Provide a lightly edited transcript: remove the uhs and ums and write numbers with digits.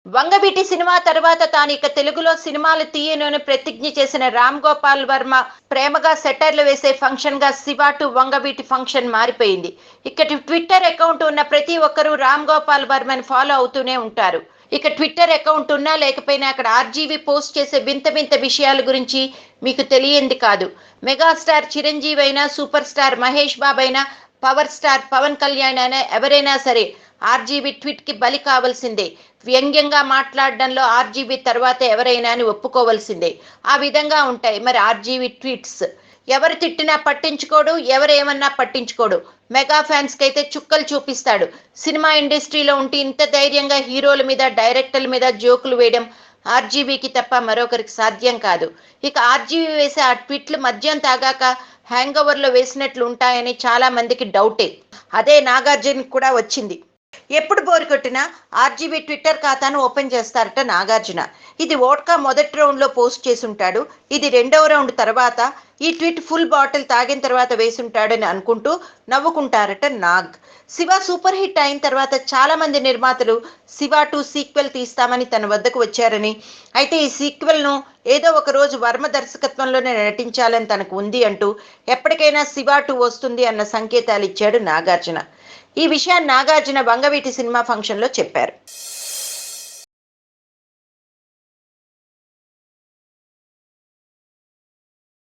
Vangaveeti cinema తర్వాత తాను ఇక తెలుగులో సినిమాలు తీయనని ప్రతిజ్ఞ చేసిన రామ్ గోపాల్ వర్మ ప్రేమగా సెటైర్లు వేసే ఫంక్షన్ గా శివ టు వంగవీటి ఫంక్షన్ మారిపోయింది. ఇక ట్విట్టర్ అకౌంట్ ఉన్న ప్రతి ఒక్కరూ రామ్ గోపాల్ వర్మని ఫాలో అవుతూనే ఉంటారు. ఇక ట్విట్టర్ అకౌంట్ ఉన్నా లేకపోయినా అక్కడ ఆర్జీవి పోస్ట్ చేసే వింత వింత విషయాల గురించి మీకు తెలియంది కాదు. మెగాస్టార్ చిరంజీవి అయినా, సూపర్ స్టార్ మహేష్ బాబు అయినా, పవర్ స్టార్ పవన్ కళ్యాణ్ అయినా ఎవరైనా సరే ఆర్జీబీ ట్వీట్ కి బలి కావాల్సిందే. వ్యంగ్యంగా మాట్లాడడంలో ఆర్జీబీ తర్వాత ఎవరైనా అని ఒప్పుకోవాల్సిందే. ఆ విధంగా ఉంటాయి మరి ఆర్జీబీ ట్వీట్స్. ఎవరు తిట్టినా పట్టించుకోడు, ఎవరేమన్నా పట్టించుకోడు. మెగా ఫ్యాన్స్ కి అయితే చుక్కలు చూపిస్తాడు. సినిమా ఇండస్ట్రీలో ఉంటే ఇంత ధైర్యంగా హీరోల మీద, డైరెక్టర్ల మీద జోకులు వేయడం ఆర్జీబీకి తప్ప మరొకరికి సాధ్యం కాదు. ఇక ఆర్జీబీ వేసే ఆ ట్వీట్లు మద్యం తాగాక హ్యాంగ్ ఓవర్ లో వేసినట్లు ఉంటాయని చాలా మందికి డౌటే. అదే నాగార్జున కూడా వచ్చింది. ఎప్పుడు బోరు కొట్టినా ఆర్జీబీ ట్విట్టర్ ఖాతాను ఓపెన్ చేస్తారట నాగార్జున. ఇది వోడ్కా మొదటి రౌండ్ లో పోస్ట్ చేసుంటాడు, ఇది రెండవ రౌండ్ తర్వాత ఈ ట్వీట్ ఫుల్ బాటిల్ తాగిన తర్వాత వేసుంటాడని అనుకుంటూ నవ్వుకుంటారట నాగ్. శివ సూపర్ హిట్ అయిన తర్వాత చాలా మంది నిర్మాతలు శివ 2 సీక్వెల్ తీస్తామని తన వద్దకు వచ్చారని, అయితే ఈ సీక్వెల్ ను ఏదో ఒక రోజు వర్మ దర్శకత్వంలోనే నటించాలని తనకు ఉంది అంటూ ఎప్పటికైనా శివ 2 వస్తుంది అన్న సంకేతాలు ఇచ్చాడు నాగార్జున. ఈ విషయాన్ని నాగార్జున వంగవీటి సినిమా ఫంక్షన్ లో చెప్పారు.